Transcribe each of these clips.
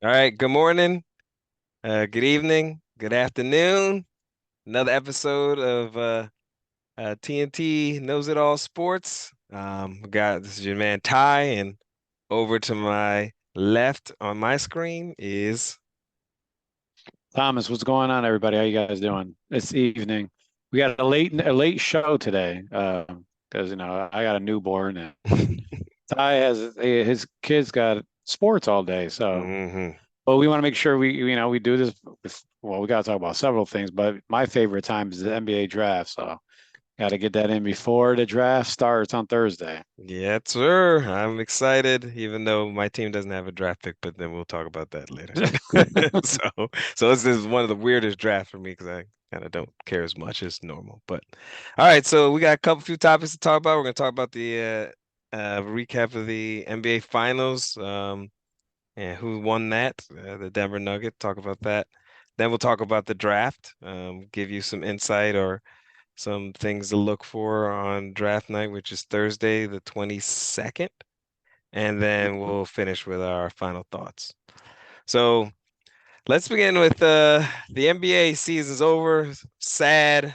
All right, good morning, good evening, good afternoon. Another episode of TnT Knows It All Sports. This is your man Ty, and over to my left on my screen is Thomas, what's going on, everybody? How you guys doing this evening? We got a late show today, because I got a newborn and Ty has his kids got sports all day. So, hmm but we want to make sure we do this. Well, we got to talk about several things, but my favorite time is the NBA draft. So, got to get that in before the draft starts on Thursday. Yeah, sir. I'm excited, even though my team doesn't have a draft pick, but then we'll talk about that later. So, so this is one of the weirdest drafts for me because I kind of don't care as much as normal. But all right, so we got a few topics to talk about. We're going to talk about the recap of the NBA Finals, and who won that, the Denver Nuggets. Talk about that. Then we'll talk about the draft, give you some insight or some things to look for on draft night, which is Thursday, the 22nd. And then we'll finish with our final thoughts. So let's begin with the NBA season's over. Sad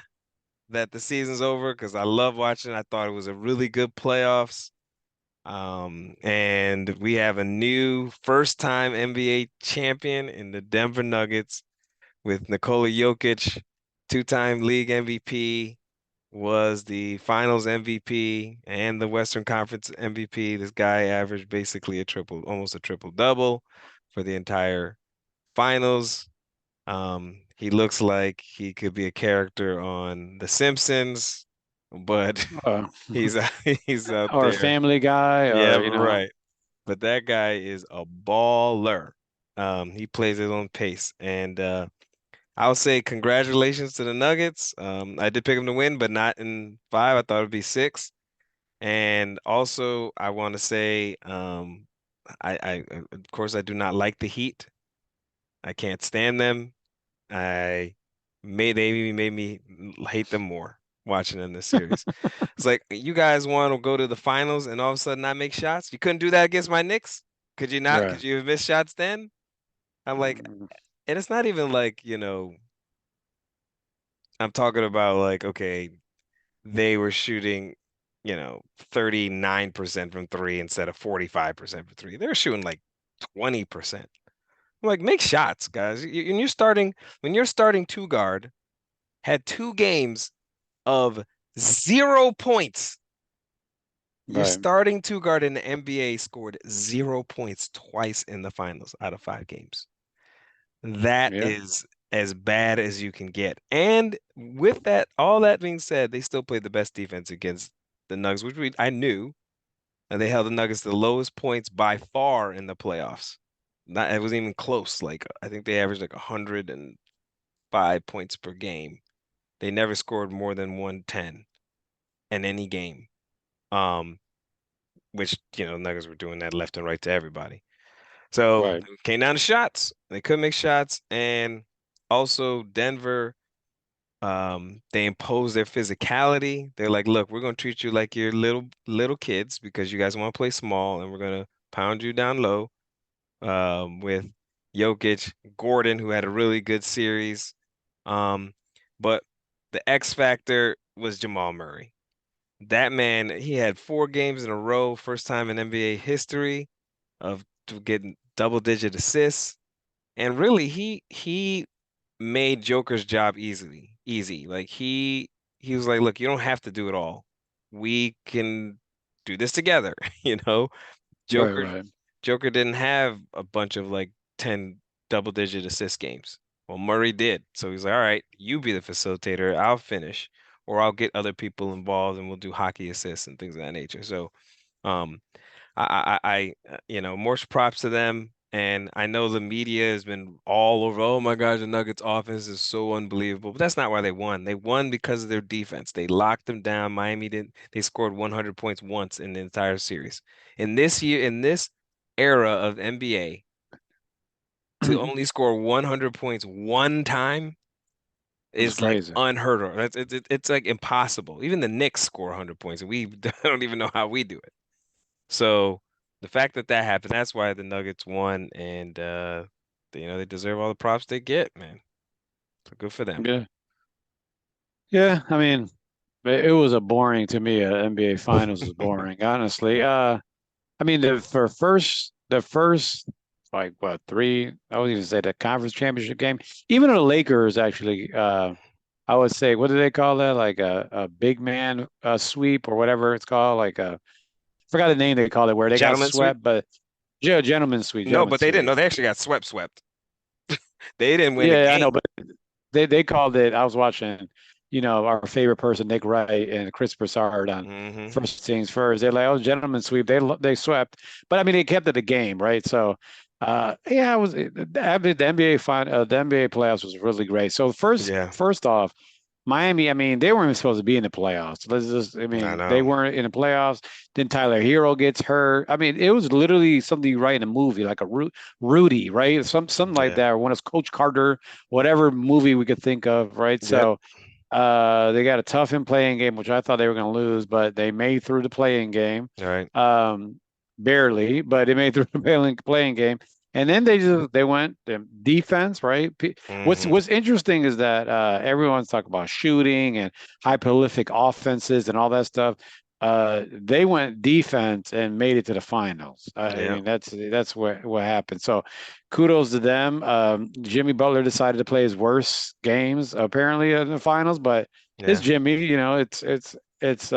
that the season's over because I love watching. I thought it was a really good playoffs. And we have a new first-time NBA champion in the Denver Nuggets with Nikola Jokic, two-time league MVP, was the Finals MVP and the Western Conference MVP. This guy averaged basically almost a triple double for the entire Finals. He looks like he could be a character on The Simpsons, but Uh, he's he's out or a there. Family Guy, Yeah, or right. But that guy is a baller. He plays his own pace, and I'll say congratulations to the Nuggets. I did pick them to win, but not in five. I thought it'd be six. And also, I want to say, of course, I do not like the Heat. I can't stand them. They made me hate them more watching in this series. It's like you guys want to go to the finals and all of a sudden not make shots. You couldn't do that against my Knicks. Could you not? Could right. you have missed shots then? I'm like, and it's not even like, I'm talking about like, okay, they were shooting, 39% from three instead of 45% from three. They're shooting like 20%. I'm like, make shots, guys. When you're starting two guard, had two games of 0 points. Your Right. starting two guard in the NBA scored 0 points twice in the finals out of five games. That Yeah. is as bad as you can get. And with that, all that being said, they still played the best defense against the Nuggets, which I knew. And they held the Nuggets to the lowest points by far in the playoffs. Not it wasn't even close. Like I think they averaged like 105 points per game. They never scored more than 110 in any game. Um, which, Nuggets were doing that left and right to everybody. So Right. it came down to shots. They couldn't make shots. And also Denver, they impose their physicality. They're like, look, we're gonna treat you like you're little kids because you guys want to play small, and we're gonna pound you down low. With Jokic, Gordon, who had a really good series. Um, but the X factor was Jamal Murray. That man, he had 4 games in a row, first time in NBA history of getting double-digit assists. And really, he made Joker's job easy. Like he was like, look, you don't have to do it all. We can do this together, you know? Right. Joker Right. Joker didn't have a bunch of like 10 double-digit assist games. Well, Murray did. So he's like, all right, you be the facilitator, I'll finish, or I'll get other people involved and we'll do hockey assists and things of that nature. So um more props to them. And I know the media has been all over, oh my gosh, the Nuggets offense is so unbelievable. But that's not why they won. They won because of their defense. They locked them down. Miami didn't, they scored 100 points once in the entire series. In this era of NBA, to only score 100 points one time That's is like crazy. unheard of. It's like impossible. Even the Knicks score 100 points, and we don't even know how we do it. So the fact that that happened, that's why the Nuggets won, and they deserve all the props they get, man. So good for them. Yeah. Yeah. I mean, it was a boring to me. NBA Finals was boring, honestly. I mean, the first like what three? I was going to say the conference championship game. Even the Lakers actually. I would say what do they call that? Like a big man sweep or whatever it's called. Like a forgot the name they called it where they got Gentlemen sweep? swept, but yeah, No, gentleman but they didn't. sweep. No, they actually got swept. They didn't win a Yeah, I know, game. but they called it. I was watching, our favorite person, Nick Wright and Chris Broussard on Hmm. First Things First. They're like, "Oh, gentlemen sweep." They swept, but I mean, they kept it a game, right? So, yeah, I was the NBA the NBA playoffs was really great. So Yeah, first off. Miami, I mean, they weren't even supposed to be in the playoffs. I I mean, they know. weren't in the playoffs. Then Tyler Hero gets hurt. I mean, it was literally something you write in a movie, like a Rudy, right? Something like Yeah. that, or one of Coach Carter, whatever movie we could think of, right? Yep. So, they got a tough in playing game, which I thought they were going to lose, but they made through the playing game. All right. Barely, but they made through the playing game. And then they went defense, right? Hmm. What's interesting is that everyone's talking about shooting and high prolific offenses and all that stuff. They went defense and made it to the finals. I Yeah. mean, that's what happened. So, kudos to them. Jimmy Butler decided to play his worst games apparently in the finals, but it's Yeah. Jimmy. It's.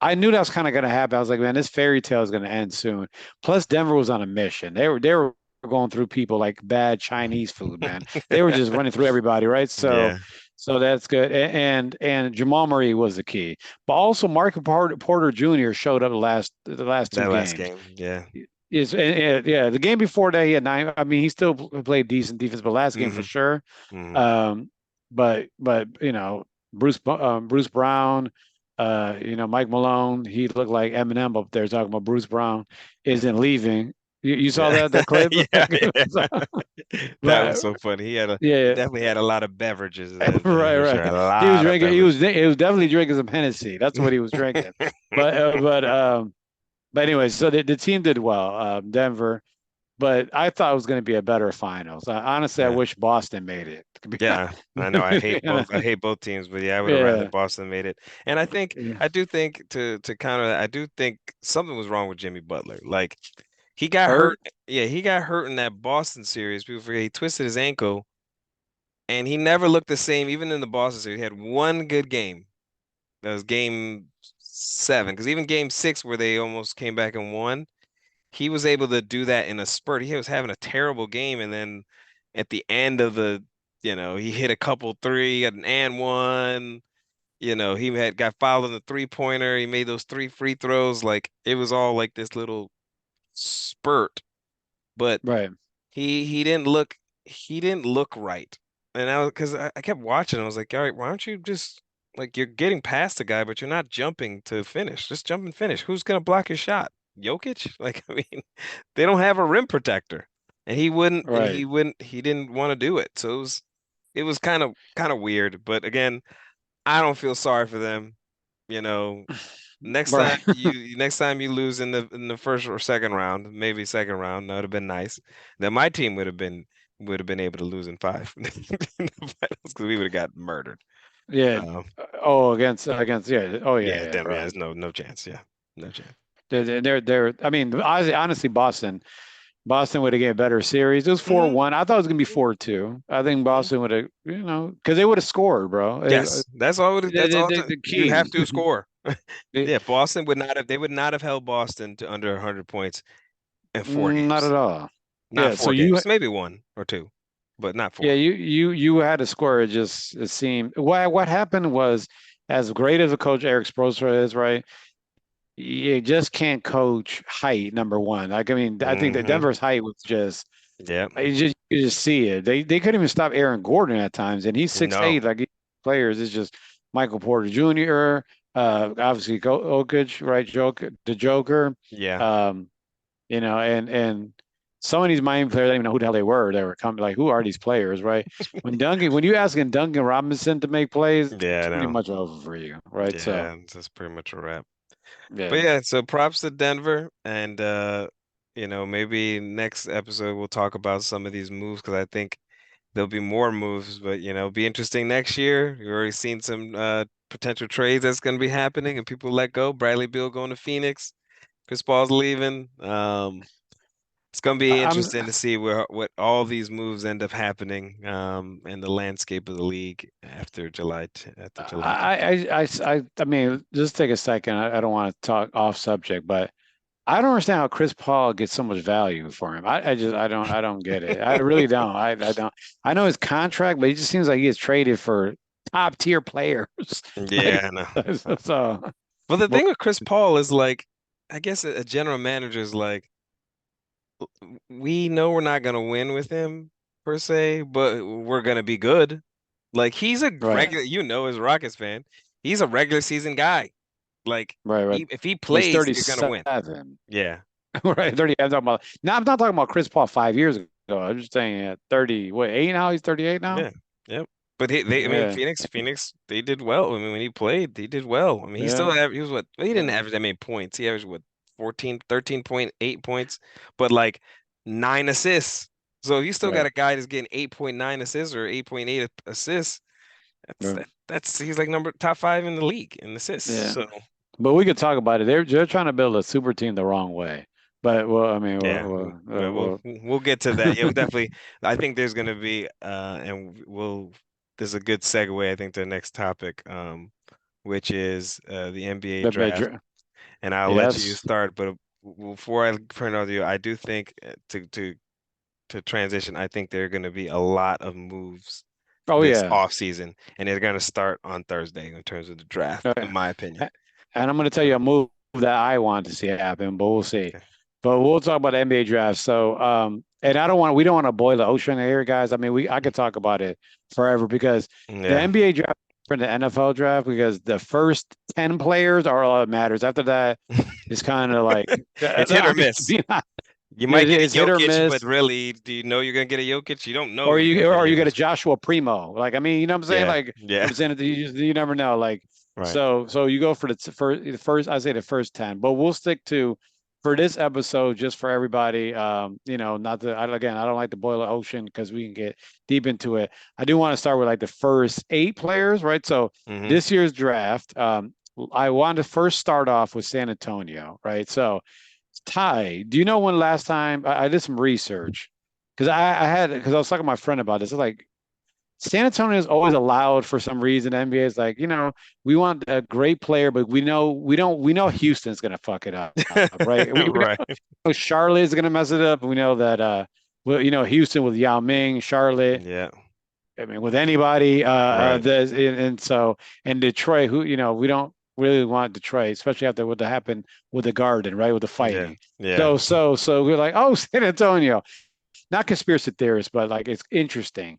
I knew that was kind of going to happen. I was like, man, this fairy tale is going to end soon. Plus, Denver was on a mission. They were going through people like bad Chinese food, man. They were just running through everybody, right? So, Yeah. so that's good. And Jamal Murray was the key, but also Mark Porter Jr. showed up the last two That last games. game. Yeah. Yeah, the game before that he had nine. I mean, he still played decent defense, but last game for Hmm. sure. Hmm. Um, but Bruce Brown, Mike Malone, he looked like Eminem up there talking about Bruce Brown isn't leaving. You saw Yeah. that clip? Yeah. Yeah. That was But so funny. He yeah, definitely had a lot of beverages, that's right, for sure. right. A He was lot of drinking. He was beverages. he was definitely drinking some Hennessy. That's what he was drinking. But anyway, so the team did well, Denver. But I thought it was going to be a better finals. Honestly, I Yeah. wish Boston made it. To be Yeah, I know. I hate both. I honest. hate both teams, but yeah, I would have rather Yeah. Boston made it. And Yeah. I do think to counter that, I do think something was wrong with Jimmy Butler. Like he got hurt. Hurt. Yeah, he got hurt in that Boston series. People forget he twisted his ankle, and he never looked the same. Even in the Boston series, he had one good game. That was game seven. Because even game six, where they almost came back and won, he was able to do that in a spurt. He was having a terrible game, and then at the end of he hit a couple three, got an and one. He had got fouled on the three-pointer. He made those three free throws. Like it was all like this little spurt, but Right. he didn't look right. And I was because I kept watching. I was like, all right, why don't you just like you're getting past the guy, but you're not jumping to finish. Just jump and finish. Who's gonna block your shot? Jokic? Like, I mean, they don't have a rim protector. And he wouldn't, and Right. he didn't want to do it. So it was kind of weird. But again, I don't feel sorry for them. You know, Right. next time you lose in the first or second round, maybe second round, that would have been nice. Then my team would have been able to lose in five in the finals because we would have got murdered. Yeah. Um, Oh, against. Yeah. Oh, yeah. yeah, Yeah. them, yeah, Right. there's no chance. Yeah, no chance. They're. I mean, honestly, Boston would have get a better series. It was Hmm. 4-1. I thought it was gonna be 4-2. I think Boston would have, because they would have scored, bro. Yes, that's all. That's all. The You have key. to score. They- Yeah, Boston would not have. They would not have held Boston to under 100 points in four Not at games. all. Not Yeah. So four games, maybe one or two, but not yeah, four. you had to score. It seemed what happened was, as great as a coach Eric Spoelstra is, right? You just can't coach height. Number one, like I mean, I think that Hmm. Denver's height was just Yep. you just see it. They couldn't even stop Aaron Gordon at times, and he's 6'8". No. Like players, it's just Michael Porter Jr. Obviously Jokic, right? The Joker. Yeah. Um, and some of these Miami players, I don't even know who the hell they were. They were coming like, who are these players, right? When you asking Duncan Robinson to make plays, Yeah, it's I pretty know. much over for you, right? So Yeah, that's pretty much a wrap. yeah, But yeah, so props to Denver, and maybe next episode we'll talk about some of these moves because I think there'll be more moves, but be interesting next year. We've already seen some potential trades that's going to be happening and people let go. Bradley Beal going to Phoenix, Chris Paul's leaving. It's going to be I'm interesting to see where what all these moves end up happening in the landscape of the league after July 10th. I mean, just take a second. I don't want to talk off subject, but I don't understand how Chris Paul gets so much value for him. I don't get it. I really don't. I don't. I know his contract, but he just seems like he gets traded for top tier players. Yeah, Like I know. so. But the Well, thing with Chris Paul is like, I guess a general manager is like, we know we're not gonna win with him per se, but we're gonna be good. Like he's a right, regular, as a Rockets fan, he's a regular season guy. Like right. if he Well, he's plays, you're gonna win. 37. Yeah, Right, 30. I'm talking about. Now, I'm not talking about Chris Paul 5 years ago. I'm just saying at 30. What, 8 now? He's 38 now. yeah, yep. But I mean, Yeah, Phoenix, they did well. I mean, when he played, he did well. I mean, yeah. he was what? Well, he didn't Yeah. average that many points. He averaged what, 14, 13.8 points, but like 9 assists. So you still got Right. a guy that's getting 8.9 assists or 8.8 assists. Right. That's he's like number top five in the league in assists. Yeah. So But we could talk about it. They're trying to build a super team the wrong way. But well, I mean, yeah, but we'll get to that. Yeah, we'll definitely. I think there's gonna be and we'll. There's a good segue, I think, to the next topic, which is the NBA the draft. bedroom. And I'll let you Yes. start, but before I turn it over to you, I do think to transition, I think there are going to be a lot of moves Oh this yeah. off season, and they're going to start on Thursday in terms of the draft, Oh, in yeah. my opinion. And I'm going to tell you a move that I want to see happen, but we'll see. Okay. But we'll talk about the NBA draft. So, and we don't want to boil the ocean here, guys. I mean, I could talk about it forever because the Yeah, NBA draft and the NFL draft, because the first 10 players are all that matters. After that, it's kind of like, it's hit or I'm just miss. being honest. You Yeah, might get a it's hit or Jokic, but miss. really, do you know you're going to get a Jokic? You don't know you're going to get a Or you get a Jokic. Joshua Primo. Like, I mean, you know what I'm saying? Yeah, Like, yeah, I'm saying that you never know. Like, right. so you go for the first, I say the first 10, but we'll stick to for this episode, just for everybody. Not that again, I don't like to boil the ocean because we can get deep into it. I do want to start with like the first 8 players, right? So Hmm. this year's draft, I want to first start off with San Antonio, right? So Ty, do you know when last time I did some research? Because I was talking to my friend about this. It's like San Antonio is always allowed for some reason. The NBA is like, we want a great player, but we know Houston's gonna fuck it up, right? We Right. know Charlotte is gonna mess it up. We know that Houston with Yao Ming, Charlotte, Yeah, I mean with anybody, right. and Detroit, who we don't really want Detroit, especially after what happened with the Garden, right? With the Yeah, fighting. yeah. So we're like, oh, San Antonio. Not conspiracy theorists, but like it's interesting.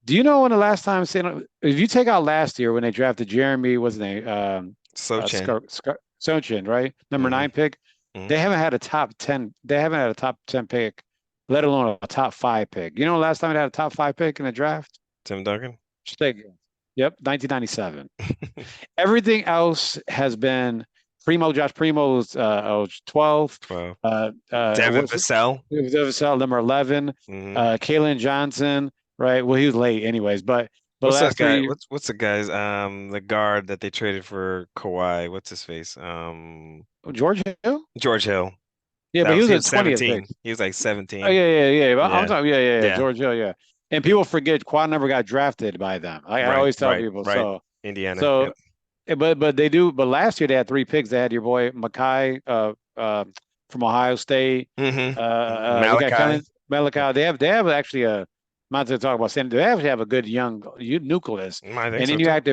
Do you know when the last time if you take out last year when they drafted Jeremy, wasn't they? Sochan. Sochin, right? Number Hmm. 9 pick. Hmm. They haven't had a top 10. They haven't had a top 10 pick, let alone a top 5 pick. You know, last time they had a top 5 pick in the draft? Tim Duncan. Just take it. Yep, 1997. Everything else has been Primo. Josh Primo was 12. 12. Devin What's Vassell. number 11. Hmm. Kalen Johnson, right? Well, he was late anyways, but What's that last guy? 3 What's the guy's the guard that they traded for Kawhi? What's his face? George Hill. George Hill. Yeah, but That he was was he a was 20th pick. 17. He was like Oh 17. yeah. I'm Yeah. talking. Yeah. Yeah. George Hill. Yeah, and people forget Quad never got drafted by them. I Right. always tell Right. people. Right. So Indiana. so, Yep. but they do. But last year they had 3 picks. They had your boy Makai, from Ohio State. Hmm. They got Malachi. Kellen Malachi. They have actually a. Not to talk about San. They actually have a good young nucleus, I think and so then you too. have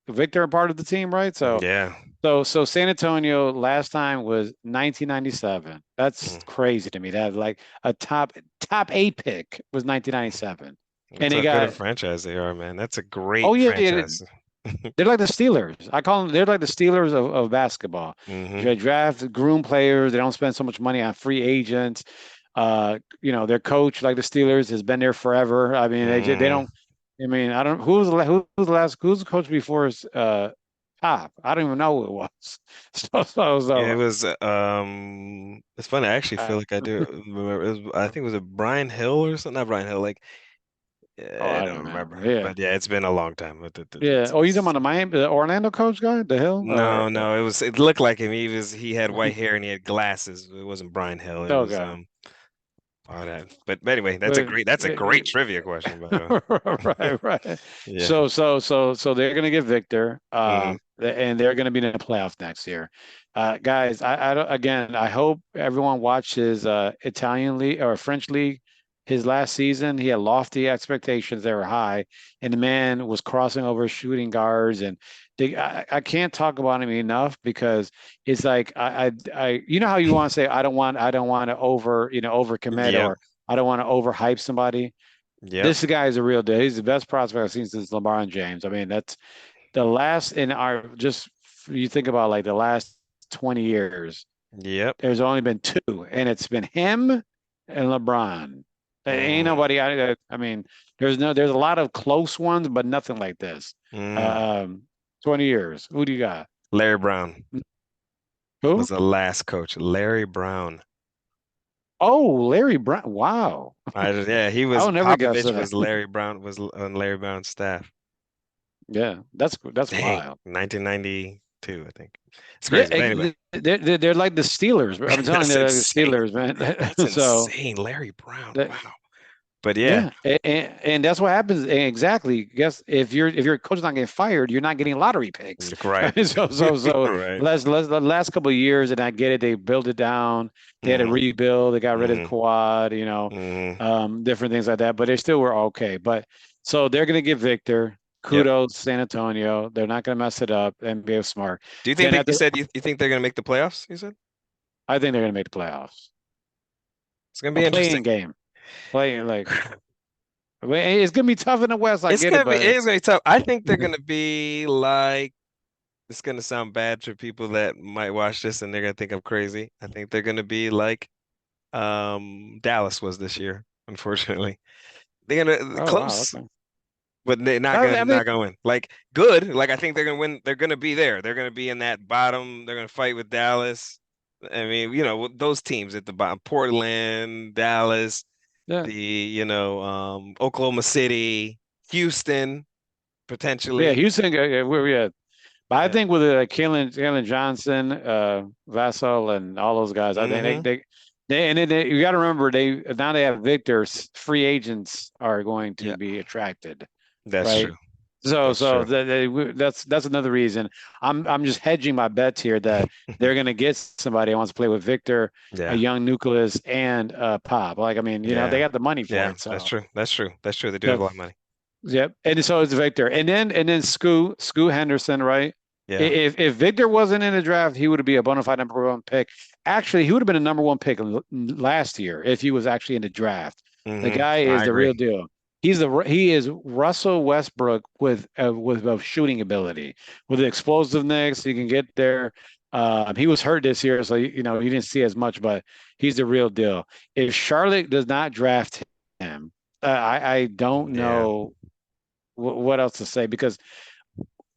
Victor part of the team, right? So Yeah. so San Antonio last time was 1997. That's Mm. crazy to me. That like a top 8 pick was 1997, and That's they how good a got franchise they are, man. That's a oh great yeah, franchise. they're like the Steelers. I call them they're like the Steelers of basketball. Hmm. They draft groom players. They don't spend so much money on free agents. Their coach, like the Steelers, has been there forever. I mean, they Hmm. don't. I mean, I don't. Who's the coach before? Pop. I don't even know who it was. It was it's funny, I actually Uh, feel like I do remember I think it was a Brian Hill or something, not Brian Hill, like oh, I I don't don't know. remember. Yeah. But yeah, it's been a long time. Yeah. Oh, you talking about the Miami, the Orlando coach guy, the Hill, or No, it looked like him. He had white hair and he had glasses. It wasn't Brian Hill. It was okay. oh that. But anyway, But that's a great trivia question, by the way. right, right. Yeah. So they're gonna get Victor, Mm, and they're gonna be in the playoff next year. Guys, I don't, again, I hope everyone watches Italian league or French league. His last season, he had lofty expectations; they were high, and the man was crossing over shooting guards, and I can't talk about him enough because it's like you know how you want to say I don't want to overcommit yep. or I don't want to overhype somebody. Yep. This guy is a real deal. He's the best prospect I've seen since LeBron James. I mean, that's the last in our just you think about like the last 20 years, Yep. there's only been two, and it's been him and LeBron. There ain't Mm, nobody. I mean, there's a lot of close ones, but nothing like this. mm. Um, 20 years. Who do you got? Larry Brown was Who? the last coach. Larry Brown. Oh, Larry Brown. Wow. Yeah, he I was would never guess Popovich that. was Larry Brown was on Larry Brown's staff. Yeah, that's Dang, wild. 1992, I think. It's Yeah, crazy. But anyway, they're like the Steelers. I'm telling you, that's they're like the insane. Steelers, man. That's So insane. Larry Brown. that, Wow. But yeah, yeah, and that's what happens. Exactly. Guess if your coach is not getting fired, you're not getting lottery picks. right. Right? So Right. the last couple of years, and I get it. They built it down. They had to Hmm. rebuild. They got rid of Hmm. Quad. Hmm. Different things like that. But they still were okay. But so they're gonna give Victor. Yep. Kudos, San Antonio. They're not gonna mess it up. NBA was smart. Do you think Then you after, said you think they're gonna make the playoffs? You said I think they're gonna make the playoffs. it's gonna A be interesting. playing game. Playing like I mean, it's gonna be tough in the West. I It's get it, gonna be it but is gonna be tough. I think they're gonna be like it's gonna sound bad for people that might watch this and they're gonna think I'm crazy. I think they're gonna be like Dallas was this year, unfortunately. They're gonna oh wow, close, okay. but they're I mean, not gonna win. Like good, like I think they're gonna win. They're gonna be there. They're gonna be in that bottom. They're gonna fight with Dallas. I mean, those teams at the bottom, Portland, Dallas, yeah, Oklahoma City, Houston, yeah. potentially. Houston, yeah. But I Yeah. think with Kalen Johnson, Vassell, and all those guys, I think Hmm. and then you got to remember now they have Victor. Free agents are going to Yeah, be attracted, that's right? true. So That's true. that's another reason. I'm just hedging my bets here that they're going to get somebody who wants to play with Victor, a Yeah. young nucleus, and Pop. Like I mean, they Yeah. got the money for Yeah, it. that's So true. That's true. That's true. They do have so a lot of money. yep. And so it's Victor, and then Scoot Henderson, right? Yeah. If Victor wasn't in the draft, he would be a bona fide number one pick. Actually, he would have been a number one pick last year if he was actually in the draft. The guy is I the real agree. deal. He is Russell Westbrook with a shooting ability, with the explosiveness. He can get there. He was hurt this year, so you didn't see as much, but he's the real deal. If Charlotte does not draft him, I don't Yeah. know what else to say because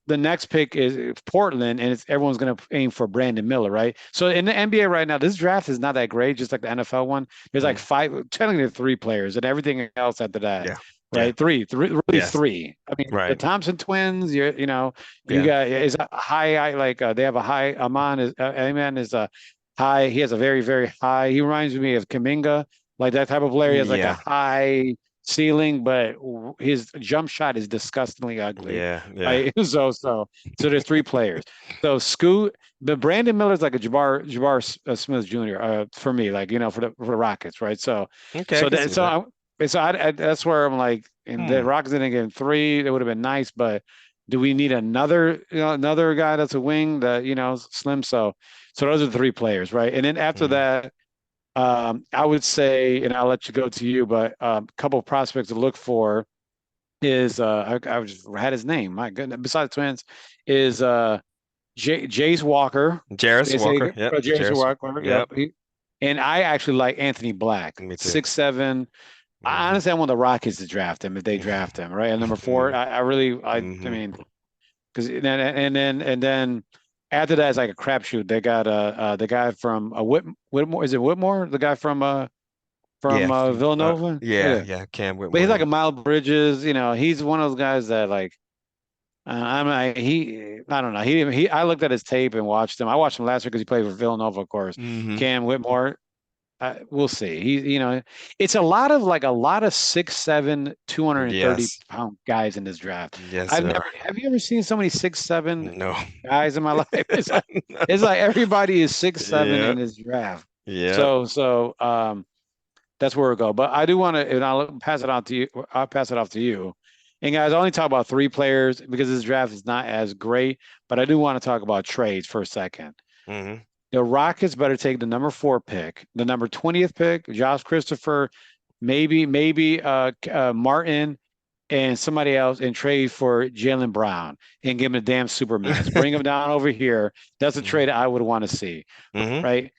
the next pick is Portland, and everyone's going to aim for Brandon Miller, right? So in the NBA right now, this draft is not that great, just like the NFL one. There's like Mm. five, technically three players, and everything else after that, Yeah. Yeah. right? Really Yes. three. I mean, the Right. Thompson twins, you Yeah. got is a high, like they have a high. Aman is a high. He has a very very high. He reminds me of Kaminga, like that type of player. He has like a Yeah. high ceiling, but his jump shot is disgustingly ugly. Yeah. Yeah. Right? So there's three players. So Scoot, the Brandon Miller's like a Jabbar Smith Jr. For me, like for the Rockets, right? So Okay, I so can that see that. that's where I'm like, and the Hmm. Rockets didn't get three. That would have been nice, but do we need another guy that's a wing that slim? So those are the three players, right? And then after Hmm. that. I would say, and I'll let you go to you, but a couple of prospects to look for is I just had his name. My goodness, besides twins, is Jace Walker. Jarris They say Walker. Yep. Jace Jarris. Walker. Yep. Yep. And I actually like Anthony Black, Me too. 6'7". I Hmm. honestly, I want the Rockets to draft him if they draft him, right? At number four, Hmm. I really, I Hmm. mean, because and then after that it's like a crapshoot. They got the guy from Whitmore. Is it Whitmore? The guy from Yeah, from Villanova. yeah, Yeah, yeah, Cam but he's Whitmore. like Yeah. a Miles Bridges. He's one of those guys that like I don't know. I looked at his tape and watched him. I watched him last year because he played for Villanova, of course. Hmm. Cam Whitmore. We'll see. It's a lot of 6'7", 230 Yes. pound guys in this draft. Yes, I've there never, are. have you ever seen so many 6'7" No. guys in my life? No. It's like everybody is 6'7" Yeah. in this draft. Yeah. So that's where we go. But I do want to, and I'll pass it on to you. I'll pass it off to you. And guys, I only talk about three players because this draft is not as great, but I do want to talk about trades for a second. Hmm. The Rockets better take the number 4 pick, the number 20th pick, Josh Christopher, maybe Martin and somebody else and trade for Jalen Brown and give him a damn super max. Bring him down over here. That's a trade I would want to see, Hmm. right?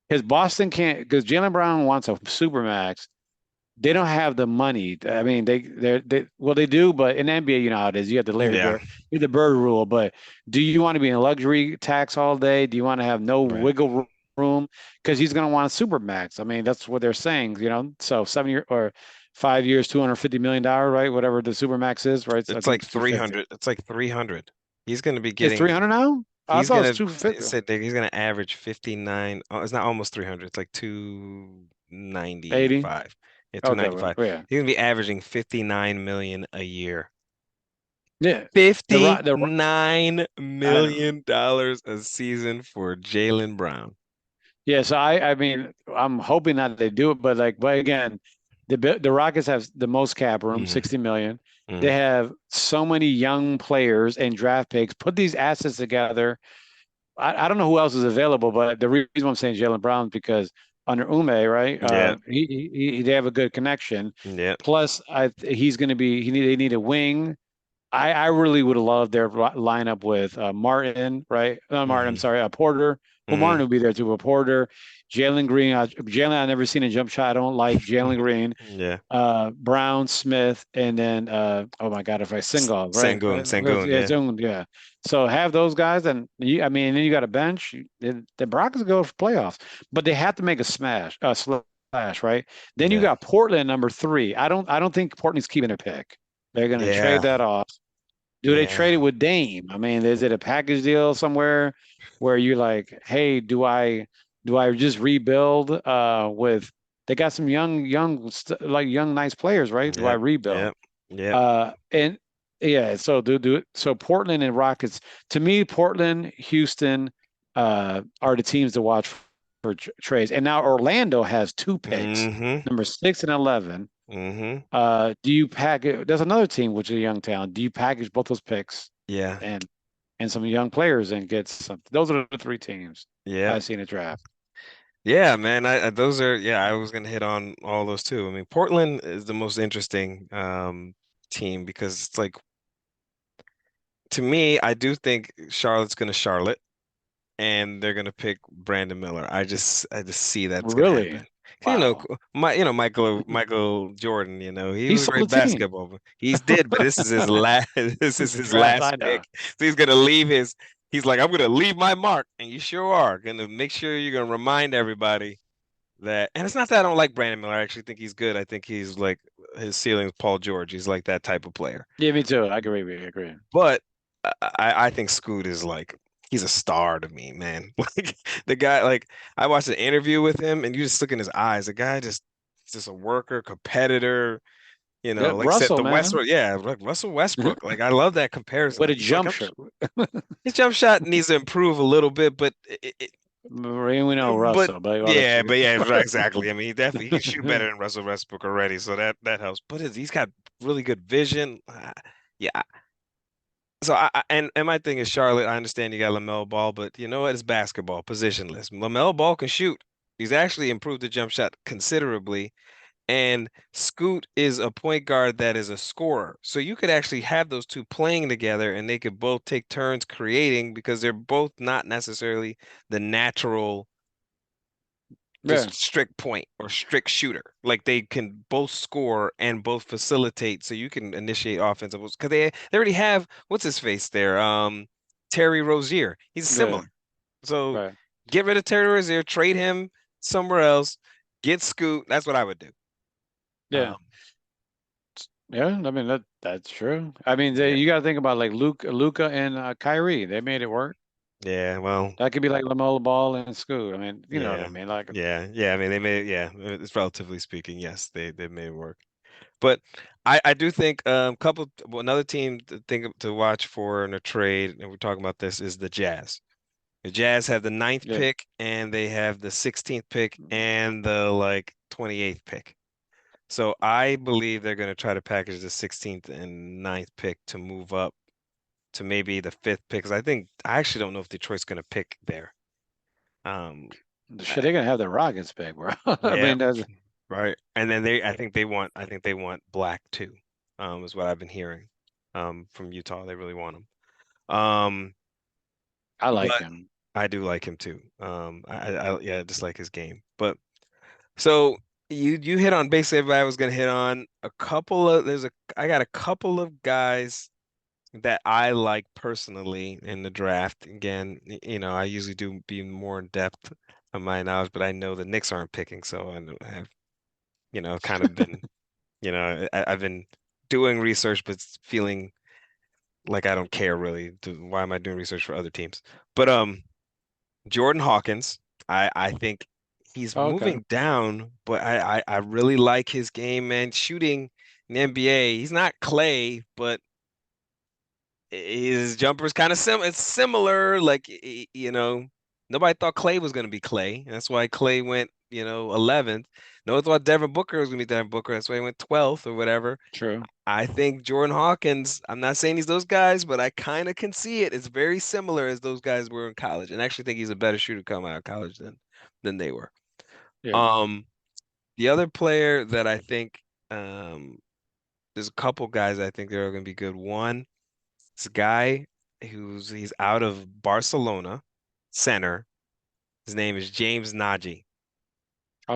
Because Boston can't, because Jalen Brown wants a super max. They don't have the money. I mean, they do, but in the NBA, you know how it is. You have the Larry Yeah. Bird, you have the Bird rule. But do you want to be in a luxury tax all day? Do you want to have no Right. wiggle room? Because he's going to want a super max. I mean, that's what they're saying. So 7 year or 5 years, $250 million, right? Whatever the super max is, right? So I It's think like it's 250. 300. It's like 300. He's going to be It's getting 300 now. I he's thought it was going 250. to say that he's going to average 59. Oh, it's not almost 300. It's like 80. 295. Yeah, Okay, well, 295. yeah, He's going to be averaging 59 million a year. yeah. $59 I know. million dollars a season for Jalen Brown. Yeah, so I mean, I'm hoping that they do it, but again, the Rockets have the most cap room, Hmm. 60 million. They Hmm. have so many young players and draft picks. Put these assets together. I don't know who else is available, but the reason I'm saying Jalen Brown is because under Ume, right? Yeah. They have a good connection. Yeah. Plus, he's going to be. They need a wing. I really would have loved their lineup with Martin, right? Martin, I'm Hmm. sorry, Porter. Well, Martin Hmm. would be there too, but Porter, Jalen Green. Jalen, I've never seen a jump shot. I don't like Jalen Green. Yeah. Brown, Smith, and then oh my God, if I single, right? Sangoon. Yeah, Yeah. Zoom, yeah. So have those guys, and I mean, then you got a bench. The Broncos go for playoffs, but they have to make a slash, right? Then you Yeah. got Portland number 3. I don't think Portland's keeping their pick. They're going to trade Yeah. that off. Do they trade Yeah. it with Dame? I mean, is it a package deal somewhere where you like, hey, do I just rebuild with they got some young nice players, right? Do I Yep. rebuild? Yep. Yep. And yeah, so do it. So Portland and Rockets, to me, Portland, Houston, are the teams to watch for trades. And now Orlando has 2 picks, Hmm. number 6 and 11. Hmm. Do you package? There's another team which is a young talent. Do you package both those picks Yeah. and some young players and get some? Those are the 3 teams Yeah. I see in the draft. Yeah, man. Those are yeah, I was gonna hit on all those too. I mean, Portland is the most interesting team because it's like to me, I do think Charlotte's gonna Charlotte and they're gonna pick Brandon Miller. I just see that's gonna Really? happen. 'Cause, Wow. Michael Jordan, he He was a sold great the team. basketball player. He's did, but this is his last this is his Draft, last I know. pick. So he's like, I'm gonna leave my mark, and you sure are. Gonna make sure you're gonna remind everybody that, and it's not that I don't like Brandon Miller. I actually think he's good. I think he's like his ceiling is Paul George. He's like that type of player. Yeah, me too. I agree with you. I agree. But I think Scoot is like he's a star to me, man. Like the guy, like I watched an interview with him, and you just look in his eyes. The guy he's just a worker, competitor. Yeah, Like I said, Russell, the man, Westbrook, yeah, like Russell Westbrook. Like I love that comparison. with a Like he's like jump shot. his jump shot needs to improve a little bit, We know but Russell, but yeah, right, exactly. I mean, he can shoot better than Russell Westbrook already, so that helps. But he's got really good vision. Yeah. So and my thing is Charlotte. I understand you got LaMelo Ball, but you know what? It's basketball, positionless. LaMelo Ball can shoot. He's actually improved the jump shot considerably. And Scoot is a point guard that is a scorer. So you could actually have those two playing together and they could both take turns creating because they're both not necessarily the natural Yeah. just strict point or strict shooter. Like they can both score and both facilitate, so you can initiate offensive because they already have what's his face there, Terry Rozier. He's Yeah. similar. So Right. get rid of Terry Rozier, trade him somewhere else, get Scoot. That's what I would do. Yeah. Um, Yeah. I mean that's true. I mean, yeah, you got to think about like Luca and Kyrie. They made it work. yeah. Well, That could be like LaMelo Ball and Scoot. I mean, you know what I yeah, mean? Like, yeah. I mean, they made yeah. It's relatively speaking, yes, they made it work. But I do think well, another team to think to watch for in a trade, and we're talking about this, is the Jazz. The Jazz have the ninth yeah, pick and they have the 16th pick and the like 28th pick. So I believe they're going to try to package the 16th and ninth pick to move up to maybe the fifth pick. Because I actually don't know if Detroit's going to pick there. Um, shit, they're gonna have the Rockets pick, bro. I yeah, mean, that's right. And then I think they want Black too. Is what I've been hearing. From Utah, they really want him. I like But him. I do like him too. Yeah, I just like his game. But so you hit on basically everybody I was gonna hit on. I got a couple of guys that I like personally in the draft. Again, I usually do be more in depth on my knowledge, but I know the Knicks aren't picking, so I have, kind of been, I've been doing research, but feeling like I don't care really. Why am I doing research for other teams? But Jordan Hawkins, I think he's Oh, okay, moving down, but I really like his game, man. Shooting in the NBA, he's not Clay, but his jumper's kind of it's similar. Like nobody thought Clay was going to be Clay. That's why Clay went 11th. No one thought Devin Booker was going to be Devin Booker. That's why he went 12th or whatever. true. I think Jordan Hawkins, I'm not saying he's those guys, but I kind of can see it. It's very similar as those guys were in college. And I actually think he's a better shooter coming out of college than they were. Yeah, Um, the other player that I think um there's a couple guys I think they're going to be good. One, this guy he's out of Barcelona, center. His name is James Naji.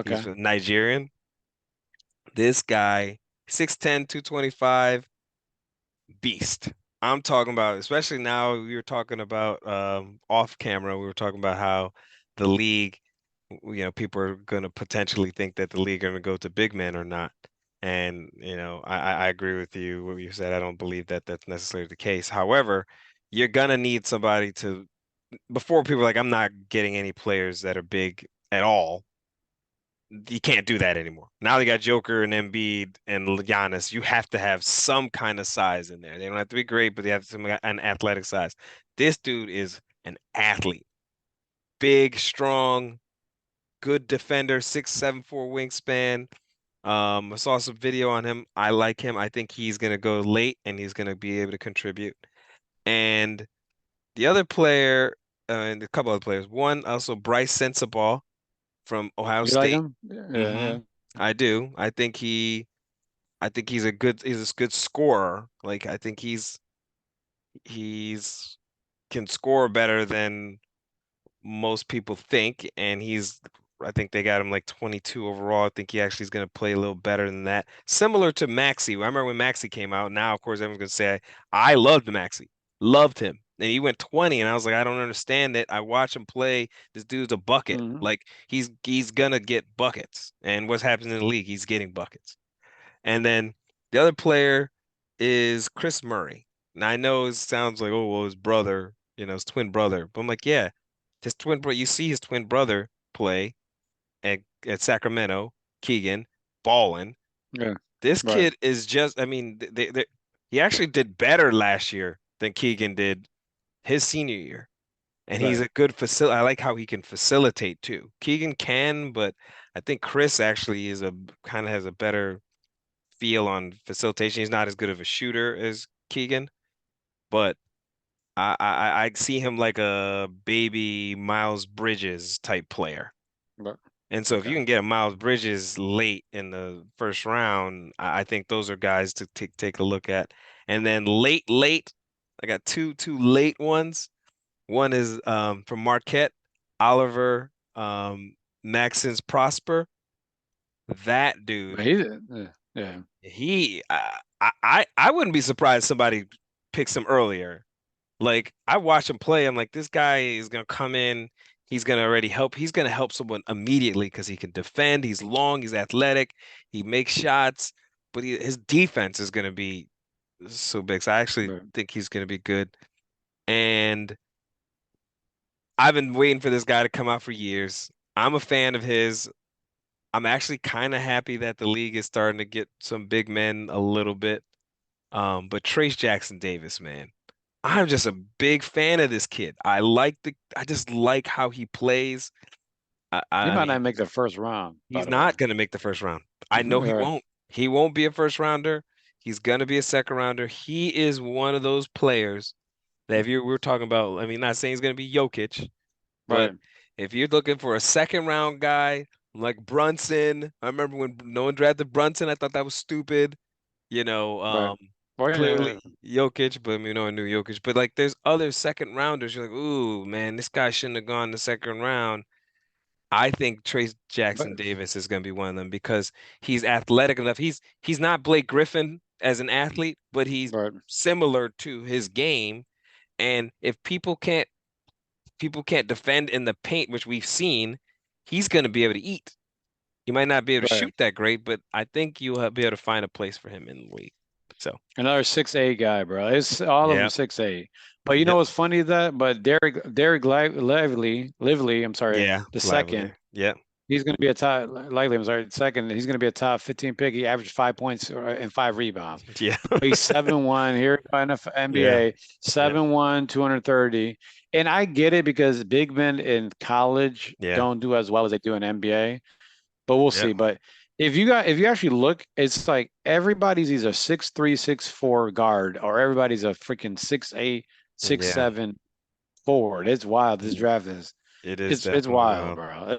He's okay. Nigerian. This guy, 6'10", 225. Beast. I'm talking about, especially now we were talking about off camera, we were talking about how the league, people are going to potentially think that the league are going to go to big men or not. And, I agree with you, what you said. I don't believe that that's necessarily the case. However, you're going to need somebody before people are like, I'm not getting any players that are big at all. You can't do that anymore. Now they got Joker and Embiid and Giannis. You have to have some kind of size in there. They don't have to be great, but they have an athletic size. This dude is an athlete, big, strong, good defender, 6'7", 4" wingspan. I saw some video on him. I like him. I think he's gonna go late and he's gonna be able to contribute. And the other player, and a couple other players. One also Bryce Sensabaugh from Ohio You like State. him? Yeah, hmm yeah. I do. I think he's a good scorer. Like I think he's can score better than most people think, and I think they got him like 22 overall. I think he actually is going to play a little better than that. Similar to Maxi. I remember when Maxi came out. Now, of course, everyone's going to say I loved Maxi, loved him, and he went 20, and I was like, I don't understand it. I watch him play. This dude's a bucket. Hmm. Like he's gonna get buckets, and what's happening in the league, he's getting buckets. And then the other player is Chris Murray. Now I know it sounds like, oh, well, his brother, his twin brother. But I'm like, yeah, his twin brother, you see his twin brother play at Sacramento, Keegan, balling. Yeah, This right, kid is just, I mean, he actually did better last year than Keegan did his senior year. And he's right. a good I like how he can facilitate too. Keegan can, but I think Chris actually kind of has a better feel on facilitation. He's not as good of a shooter as Keegan, but I see him like a baby Miles Bridges type player. But And so if you okay. can get a Miles Bridges late in the first round, I think those are guys to take a look at. And then late, I got two late ones. One is from Marquette, Oliver Maxence Prosper, that But dude, yeah, I wouldn't be surprised somebody picks him earlier. Like I watch him play, I'm like, this guy is gonna come in, he's gonna already help, he's gonna help someone immediately because he can defend, he's long, he's athletic, he makes shots, but his defense is gonna be so big. So I actually right. think he's gonna be good. And I've been waiting for this guy to come out for years. I'm a fan of his. I'm actually kind of happy that the league is starting to get some big men a little bit. But Trace Jackson Davis, man, I'm just a big fan of this kid. I just like how he plays. He I might mean, not make the first round, by he's the way. not going to make the first round. I know he Right. won't. He won't be a first rounder. He's going to be a second rounder. He is one of those players that if you we were talking about, I mean, not saying he's going to be Jokic, but Right. if you're looking for a second round guy like Brunson, I remember when no one drafted Brunson, I thought that was stupid. You know, Right. Well, clearly Jokic, but no one knew Jokic. But like, there's other second rounders. You're like, ooh, man, this guy shouldn't have gone the second round. I think Trace but Jackson Davis is going to be one of them because he's athletic enough. He's not Blake Griffin as an athlete, but he's right. similar to his game. And if people can't defend in the paint, which we've seen, he's going to be able to eat. He might not be able to Right. shoot that great, but I think you'll be able to find a place for him in the league. So, Another 6'8" guy, bro. It's all of them yeah, 6'8". But you know yep, what's funny that? But Lively, I'm sorry, yeah, the lively, second, yep, he's going to be a top. Likely, I'm sorry, second. He's going to be a top 15 pick. He averaged 5 points and 5 rebounds. yeah, But he's 7'1" here in the yeah, NBA, yep, 7'1", 230. And I get it because big men in college yeah, don't do as well as they do in NBA, but we'll yep, see. But if you actually look, it's like everybody's either 6'3", 6'4" guard, or everybody's a freaking 6'8", six yeah. seven forward. It's wild. This draft is It is it's definitely wild, wild. bro.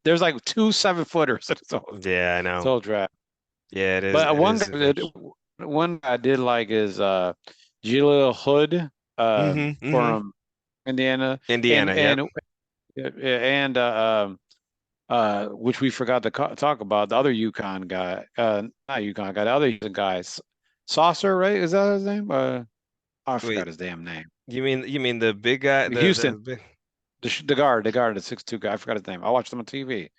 There's like two 7-footers in Yeah, I this know. whole draft. Yeah, it is. But It is. one guy I did like is Jaleel Hood Mm-hmm. from Indiana, and Indiana. Yep. and and which we forgot to talk about, the other Yukon guy, not Yukon guy, the other Houston guy, Saucer, right? Is that his name? I forgot Wait. his damn name. You mean the big guy? The Houston, big. the guard, the 6'2" guy. I forgot his name. I watched him on TV.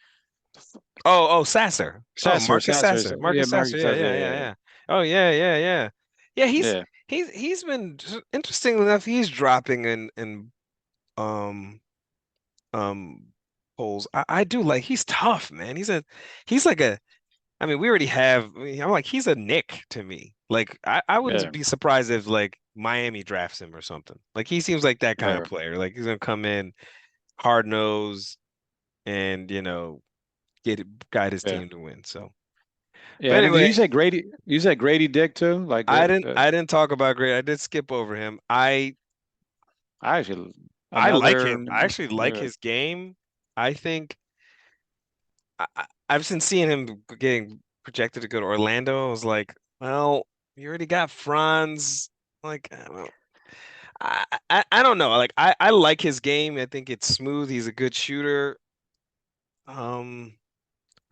Oh, Sasser. Oh, Marcus Sasser. Sasser. Yeah, Marcus Sasser. Marcus Yeah, Sasser. yeah, yeah, Yeah, yeah. Oh, yeah, yeah, yeah. Yeah, yeah, he's been interesting enough. He's dropping in um um polls. I do like he's tough, man. He's like a I mean, we already have I'm like he's a Nick to me. Like I yeah, wouldn't be surprised if like Miami drafts him or something. Like he seems like that kind of yeah, player. Like he's gonna come in hard nose and guide his yeah, team to win. So, but yeah. And then anyway, you said Grady. You said Grady Dick too. Like, I didn't talk about Gray. I did skip over him. I actually I like another. him. I actually like his game. I think I've been seeing him getting projected to go to Orlando. I was like, well, you already got Franz. Like, I don't know. I don't know. Like, I like his game. I think it's smooth. He's a good shooter. Um,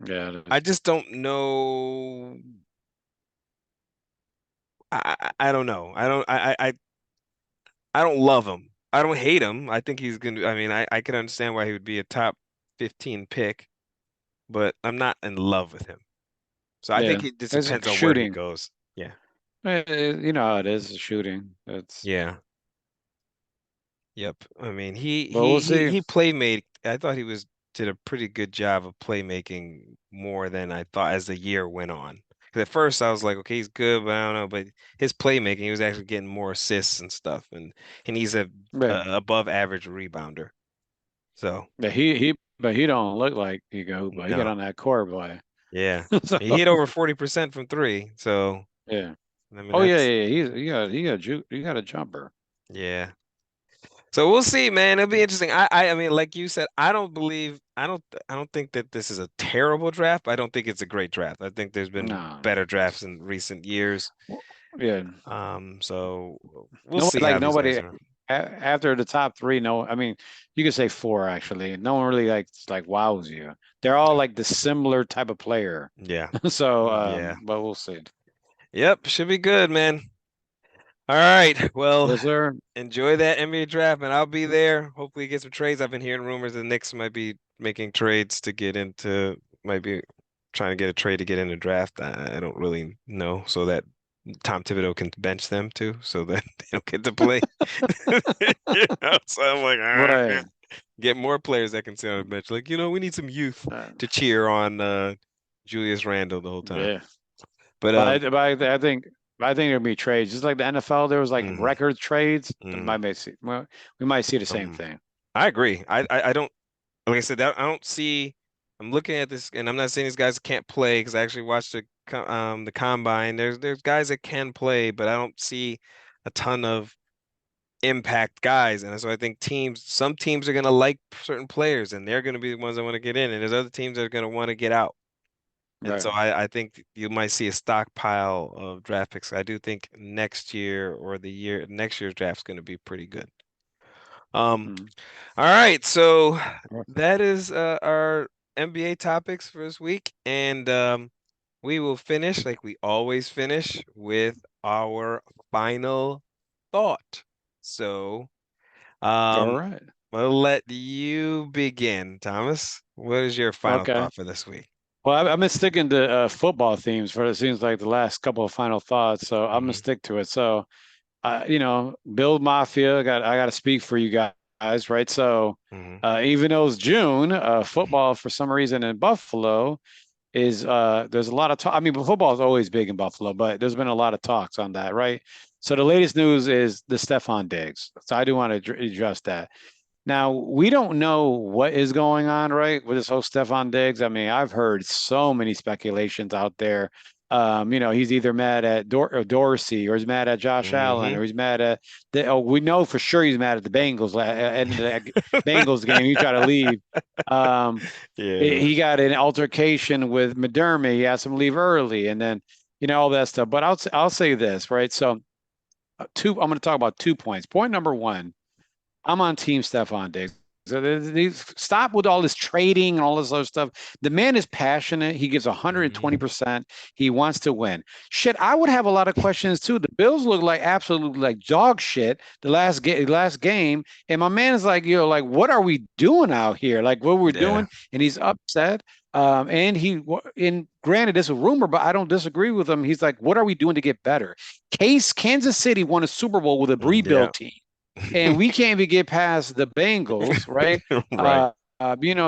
Yeah, it I is. just don't know. I don't know. I don't love him. I don't hate him. I think he's gonna. I mean, I can understand why he would be a top 15 pick, but I'm not in love with him. So I Yeah, think it just it's depends on where he shooting. goes. Yeah. You know how it is, shooting. It's Yeah. Yep. I mean, he But he we'll he see. he playmade. I thought he was did a pretty good job of playmaking more than I thought as the year went on. 'Cause at first I was like, okay, he's good, but I don't know. But his playmaking, he was actually getting more assists and stuff, and he's Yeah, a above average rebounder. So but he don't look like he go, but he got no, on that court, boy. yeah, So he hit over 40% from three. So yeah. I mean Oh yeah, that's yeah. He got a jumper. yeah. So we'll see, man. It'll be interesting. I mean, like you said, I don't think that this is a terrible draft. I don't think it's a great draft. I think there's been No. better drafts in recent years. Well, yeah. So we'll Nobody see how like these guys nobody are. after the top three, no, I mean, you could say four actually. No one really like wows you. They're all like the similar type of player. Yeah. So, Yeah. but we'll see. Yep. Should be good, man. All right. Well, Yes, sir. enjoy that NBA draft, and I'll be there. Hopefully, get some trades. I've been hearing rumors the Knicks might be making trades to get into, might be trying to get a trade to get in the draft. I don't really know, so that Tom Thibodeau can bench them too, so that they don't get to play. So I'm like, Right. get more players that can sit on the bench. Like, we need some youth Uh, to cheer on Julius Randle the whole time. yeah. But But I think there'll be trades. Just like the NFL, there was like mhm, record trades. mhm, Well, we might see the same um, thing. I agree. I don't like I said that I don't see. I'm looking at this, and I'm not saying these guys can't play because I actually watched the combine. There's guys that can play, but I don't see a ton of impact guys, and so I think some teams are gonna like certain players, and they're gonna be the ones that want to get in, and there's other teams that are gonna want to get out. And Right. so I think you might see a stockpile of draft picks. I do think next year or next year's draft is going to be pretty good. Um, Mhm. all right, so Right. that is our NBA topics for this week, and we will finish like we always finish with our final thought. So, All um, right. I'll let you begin, Thomas. What is your final Okay. thought for this week? Well, I've been sticking to football themes for it seems like the last couple of final thoughts, so I'm gonna Hmm. stick to it. So, Bill Mafia, I got to speak for you guys, right? So, Hmm. even though it's June, football for some reason in Buffalo is there's a lot of talk. I mean, football is always big in Buffalo, but there's been a lot of talks on that, right? So the latest news is the Stephon Diggs. So I do want to address that. Now, we don't know what is going on, right, with this whole Stephon Diggs. I mean, I've heard so many speculations out there. He's either mad at Dorsey or he's mad at Josh Allen Hmm. or he's mad at we know for sure he's mad at the Bengals at the Bengals game. He tried to leave. Um, Yeah. he got an altercation with McDermott. He asked him to leave early and then, all that stuff. But I'll say this, right? So, I'm going to talk about 2 points. Point number one, I'm on Team Stephon Diggs. So stop with all this trading and all this other stuff. The man is passionate. He gives Hmm. 120%. He wants to win. Shit, I would have a lot of questions too. The Bills look like absolutely like dog shit last game, and my man is like, like what are we doing out here? Like what we're Yeah. doing, and he's upset. And granted, it's a rumor, but I don't disagree with him. He's like, what are we doing to get better? Kansas City won a Super Bowl with a Yeah. rebuild team and we can't even get past the Bengals, right? Right.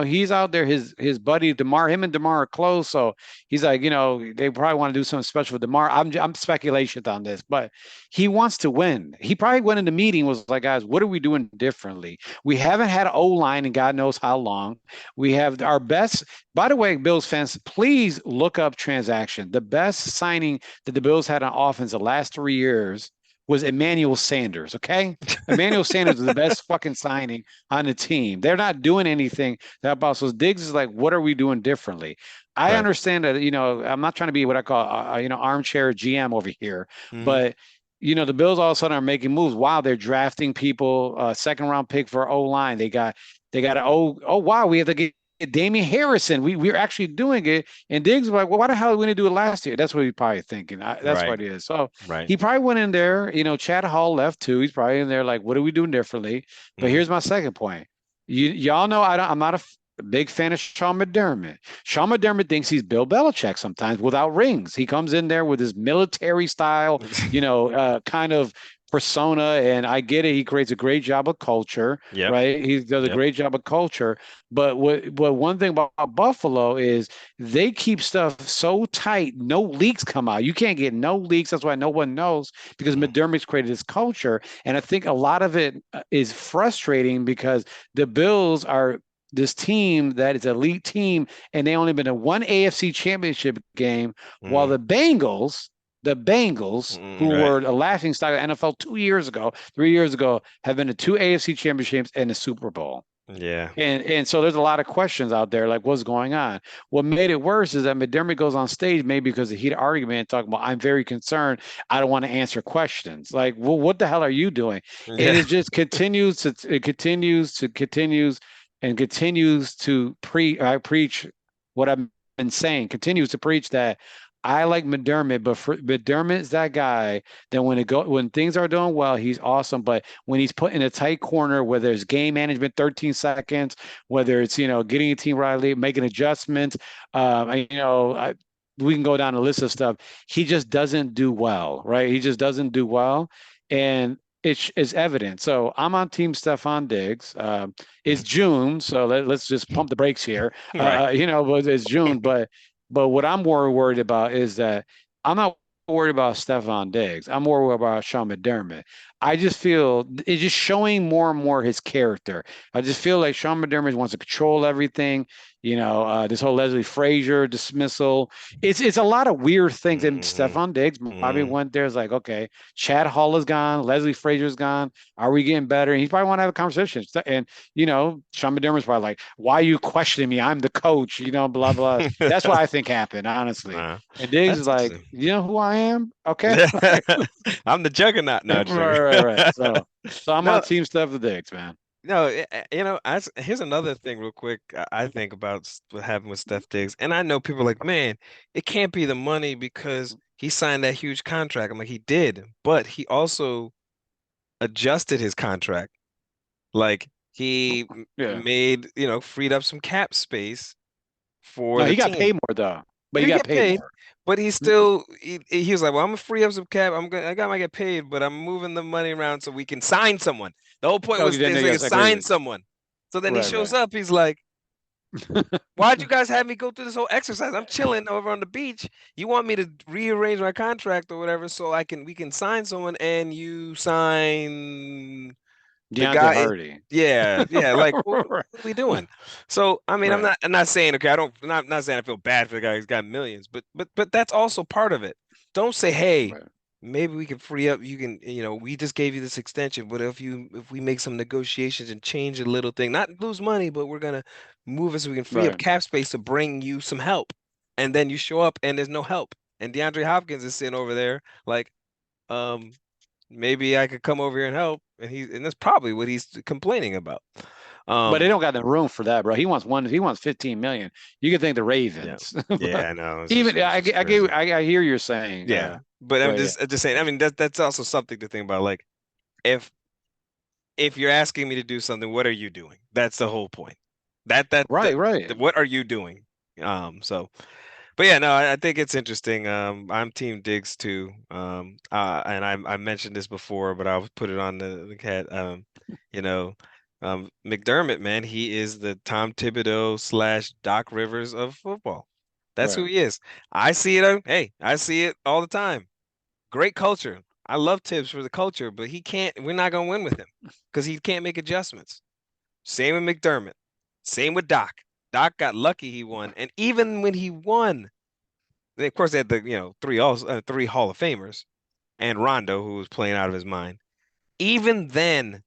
He's out there. His buddy him and Demar are close, so he's like, they probably want to do something special with Demar. I'm speculations on this, but he wants to win. He probably went in the meeting was like, guys, what are we doing differently? We haven't had an O line in God knows how long. We have our best. By the way, Bills fans, please look up transaction. The best signing that the Bills had on offense the last 3 years was Emmanuel Sanders. Okay, Emmanuel Sanders is the best fucking signing on the team. They're not doing anything that about. So Diggs is like, what are we doing differently? I Right. understand that, I'm not trying to be what I call, armchair GM over here, Hmm. but the Bills all of a sudden are making moves. Wow, they're drafting people, second round pick for O line. They got oh wow, we have to get Damian Harrison. We're actually doing it. And Diggs was like, well, why the hell did we do it last year? That's what he's probably thinking. That's Right. what it is. So Right. he probably went in there, Chad Hall left too. He's probably in there like, what are we doing differently? But Hmm. here's my second point. Y'all know I'm not a big fan of Sean McDermott. Sean McDermott thinks he's Bill Belichick sometimes without rings. He comes in there with his military style, kind of persona, and I get it. He creates a great job of culture, Yep. right? He does a Yep. great job of culture. But what one thing about Buffalo is they keep stuff so tight, no leaks come out. You can't get no leaks. That's why no one knows because Mm. McDermott's created this culture. And I think a lot of it is frustrating because the Bills are this team that is an elite team, and they only been to one AFC championship game, while Mm. the Bengals, Mm. who Right. were a laughing stock of NFL 2 years ago, 3 years ago, have been to two AFC championships and a Super Bowl. Yeah. And so there's a lot of questions out there, like what's going on. What made it worse is that McDermott goes on stage, maybe because of heated argument, talking about I'm very concerned. I don't want to answer questions. Like, well, what the hell are you doing? And Yeah. it just continues to it continues to preach what I've been saying, continues to preach that I like McDermott, but McDermott's that guy that when things are doing well, he's awesome. But when he's put in a tight corner, whether it's game management, 13 seconds, whether it's getting a team right, making adjustments, we can go down a list of stuff. He just doesn't do well, right? He just doesn't do well, and it's evident. So I'm on Team Stefan Diggs. It's Mm. June, so let's just pump the brakes here. Right. But it's June, but what I'm more worried about is that I'm not worried about Stefan Diggs. I'm more worried about Sean McDermott. I just feel it's just showing more and more his character. I just feel like Sean McDermott wants to control everything. This whole Leslie Frazier dismissal. It's a lot of weird things. And Hmm. Stefan Diggs probably Hmm. went there. It's like, okay, Chad Hall is gone. Leslie Frazier's gone. Are we getting better? And he probably want to have a conversation. And Sean McDermott's probably like, why are you questioning me? I'm the coach. Blah blah. That's what I think happened, honestly. Wow. And Diggs is That's like, interesting. you know who I am? Okay. Yeah. I'm the juggernaut. No, Right, I'm joking. right. So I'm on No, team stuff with Diggs, man. no, here's another thing real quick. I think about what happened with Steph Diggs. And I know people are like, man, it can't be the money because he signed that huge contract. I'm like, he did, but he also adjusted his contract. Like he Yeah. made, freed up some cap space for No, the he got team. paid more though. But he He got get paid paid, more. but he was like, well, I'm gonna free up some cap. I got to get paid, but I'm moving the money around so we can sign someone. The whole point Okay, was then is so he can yes, I agree sign with you. someone. So then he Right, shows right. up. He's like, why'd you guys have me go through this whole exercise? I'm chilling over on the beach. You want me to rearrange my contract or whatever so we can sign someone and you sign the Deontay guy. Hardy. Yeah, yeah. Like, Right. what are we doing? So, I mean, Right. I'm not saying okay. I don't. Not saying I feel bad for the guy who's got millions, but that's also part of it. Don't say, hey, Right. maybe we can free up. You can, we just gave you this extension, but if we make some negotiations and change a little thing, not lose money, but we're gonna move it so we can free up Right. cap space to bring you some help, and then you show up and there's no help, and DeAndre Hopkins is sitting over there like, um, maybe I could come over here and help. And that's probably what he's complaining about. But they Um, don't got the room for that, bro. He wants 15 million. You can thank the yeah, Ravens. yeah, But I know. even It's just crazy. I hear you're saying. Yeah, but But yeah. I'm just saying. I mean, that's also something to think about. Like, if if you're asking me to do something, what are you doing? That's the whole point. Right, right. What are you doing? So But yeah, no, I think it's interesting. I'm Team Diggs too. And I mentioned this before, but I'll put it on the cat. You know, McDermott, man, he is the Tom Thibodeau slash Doc Rivers of football. That's who Right. he is. I see it. Hey, I see it all the time. Great culture. I love Tibbs for the culture, but he can't. We're not gonna win with him because he can't make adjustments. Same with McDermott. Same with Doc. Doc got lucky he won, and even when he won. Of course, they had the three Hall of Famers and Rondo, who was playing out of his mind. Even then,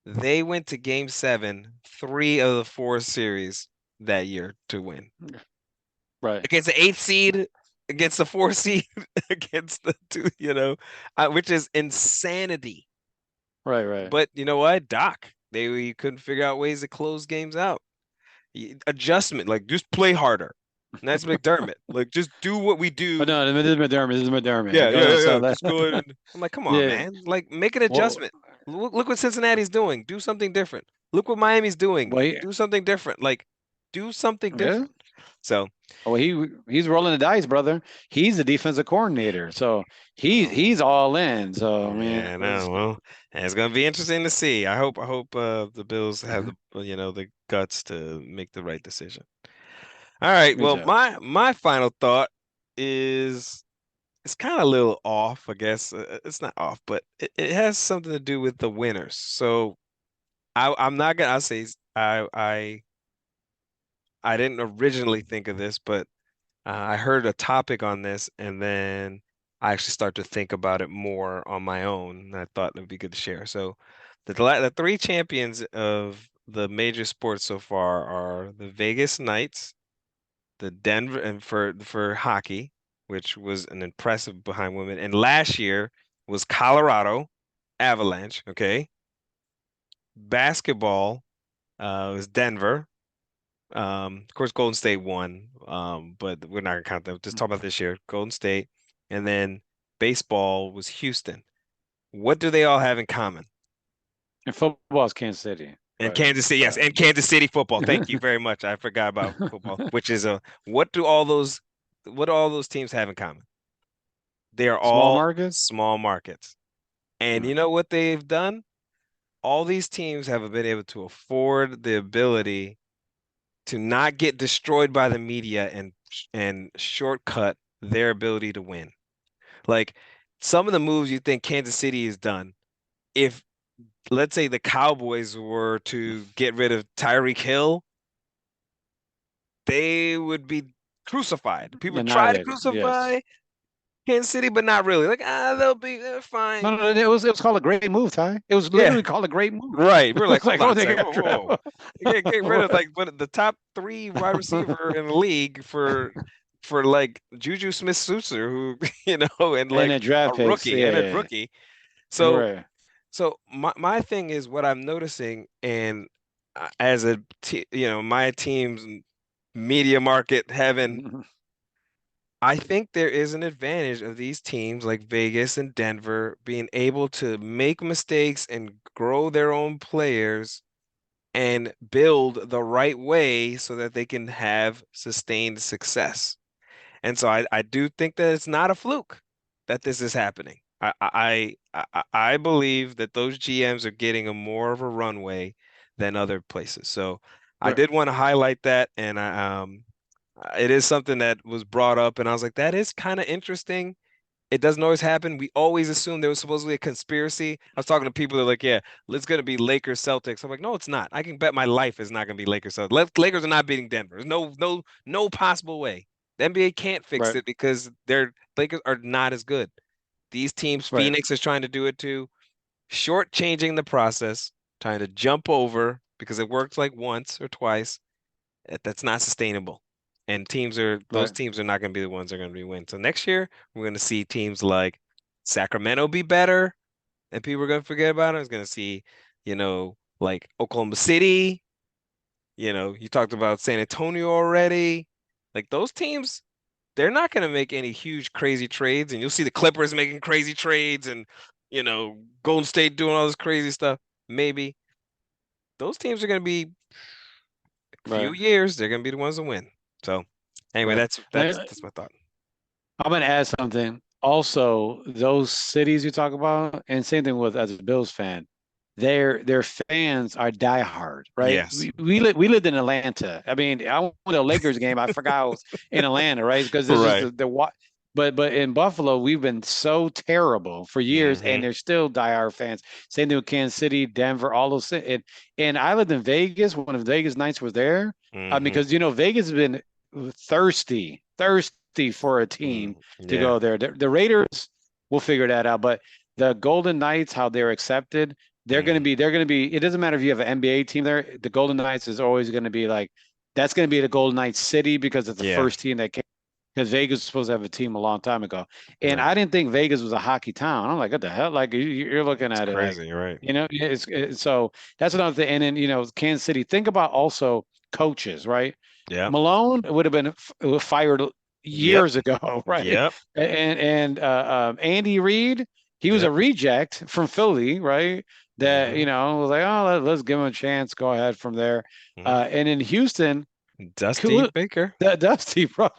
they went to Game 7, 3 of the 4 series that year to win Right. against the eighth seed, against the 4 seed, against the two, which is insanity. Right, right. But you know what, Doc, they couldn't figure out ways to close games out. Adjustment, like just play harder. And that's McDermott. Like just do what we But do. no, this is McDermott. This is McDermott. Yeah, Go yeah, ahead, yeah, so yeah. that Just go ahead and I'm like, come on, yeah. man. Like, make an Well, adjustment. Look what Cincinnati's doing. Do something different. Look what Miami's doing. well, Do something different. Like, do something yeah. different. So, Well, he's rolling the dice, brother. He's the defensive coordinator, so um, he's all in. So I mean, yeah, no, well, and it's gonna be interesting to see. I hope the Bills have Mhm. the guts to make the right decision. All right. Me Well, too. my final thought is it's kind of a little off, I guess. It's not off, but it has something to do with the winners. So I'm not gonna. I'll say I didn't originally think of this, but I heard a topic on this, and then I actually start to think about it more on my own. And I thought it would be good to share. So the three champions of the major sports so far are the Vegas Knights, the Denver, and for hockey, which was an impressive behind women. And last year was Colorado Avalanche. Okay, basketball was Denver. Of course, Golden State won, but we're not gonna count them. Just talk about this year. Golden State, and then baseball was Houston. What do they all have in common? And football is Kansas City, And but Kansas City, yes, and Kansas City football. Thank you very much. I forgot about football, which is a what do all those teams have in common? They are small all markets. small markets. And Hmm. you know what they've done? All these teams have been able to afford the ability to not get destroyed by the media and shortcut their ability to win. Like some of the moves you think Kansas City has done, if let's say the Cowboys were to get rid of Tyreek Hill, they would be crucified. People try to Annihilated. Yes. crucify Kansas City, but not really. Like, they're No, fine. no, it was called a great move, Ty. It was Yeah, literally called a great move. right. We're like, It's hold like, on oh, a they second. got Whoa, whoa, whoa. Get rid of like what the top three wide receiver in the league for like Juju Smith-Schuster, who and and like the a draft picks. rookie Yeah, and a yeah, rookie. yeah. So Right. so my thing is what I'm noticing, and as a my team's media market heaven, I think there is an advantage of these teams like Vegas and Denver being able to make mistakes and grow their own players and build the right way so that they can have sustained success. And so I do think that it's not a fluke that this is happening. I believe that those GMs are getting a more of a runway than other places. So I Right. did want to highlight that, and it is something that was brought up, and I was like, that is kind of interesting. It doesn't always happen. We always assume there was supposedly a conspiracy. I was talking to people that are like, yeah, it's going to be Lakers Celtics. I'm like, no, it's not. I can bet my life it's not going to be Lakers Celtics. Lakers are not beating Denver. There's no possible way. The NBA can't fix Right. it because their Lakers are not as good. These teams, Right. Phoenix is trying to do it too, shortchanging the process, trying to jump over because it worked like once or twice. That's not sustainable. And those Right. teams are not going to be the ones that are going to be win. So next year, we're going to see teams like Sacramento be better, and people are going to forget about it. It's going to see, like Oklahoma City. You talked about San Antonio already. Like those teams, they're not going to make any huge crazy trades, and you'll see the Clippers making crazy trades, and Golden State doing all this crazy stuff. Maybe those teams are going to be few Right. years, they're gonna be the ones to win. So anyway, Right. that's that's And that's my thought. I'm going to add something. Also, those cities you talk about, and same thing with as a Bills fan, their fans are diehard, right? Yes. We lived in Atlanta. I mean, I went to a Lakers game. I forgot I was in Atlanta, right? Because this is Right. the what. But in Buffalo, we've been so terrible for years, and Hmm. they're still diehard fans. Same thing with Kansas City, Denver, all those. And I lived in Vegas when the Vegas Knights was there, Hmm. because Vegas has been thirsty for a team to Yeah. go there. The Raiders will figure that out, but the Golden Knights, how they're accepted, Hmm. they're going to be. It doesn't matter if you have an NBA team there. The Golden Knights is always going to be like that's going to be the Golden Knights city because it's the Yeah. first team that came. Because Vegas was supposed to have a team a long time ago, and Right. I didn't think Vegas was a hockey town. I'm like, what the hell? Like you're looking It's at it like, crazy. You're right. so that's another thing. And then Kansas City. Think about also coaches, right? Yep. Malone would have been fired Yep. years ago, right? Yep. And Andy Reid, he was a Yep. reject from Philly, right? That Hmm. was like, oh, let's give him a chance, go ahead from there. Hmm. And in Houston, Dusty cool, Baker. that Dusty, bro,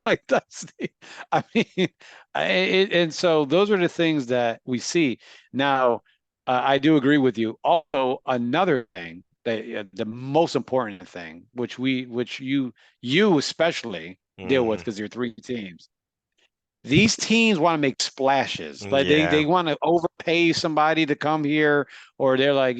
like Dusty. I mean, and so those are the things that we see now. I do agree with you. Also, another thing that the most important thing, which you especially deal with Hmm. because you're three teams. These teams want to make splashes. Like they Yeah. want to overpay somebody to come here, or they're like,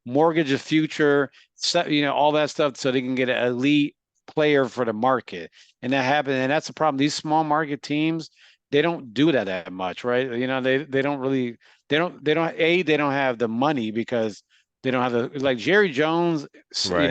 mortgage a future, all that stuff so they can get an elite player for the market. And that happens, and that's the problem. These small market teams, they don't do that much, right? They don't really they don't have the money because They don't have the like Jerry Jones, Right.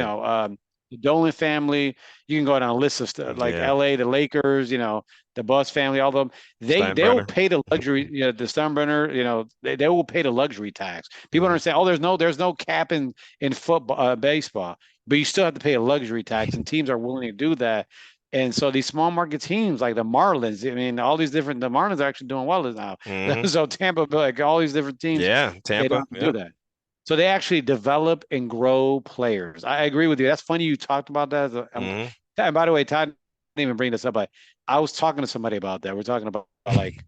the Dolan family. You can go down a list of stuff like Yeah. L.A., the Lakers, the Bus family, all of them. They will Steinbrenner. pay the luxury, the Steinbrenner, they will pay the luxury tax. People don't Hmm. understand. Oh, there's no cap in football, baseball, but you still have to pay a luxury tax, and teams are willing to do that. And so these small market teams like the Marlins, I mean, the Marlins are actually doing well now. Hmm. So Tampa, like all these different teams, Yeah. they Tampa. don't do Yep. that. So they actually develop and grow players. I agree with you. That's funny you talked about that. Hmm. And by the way, Todd didn't even bring this up, but I was talking to somebody about that. We're talking about like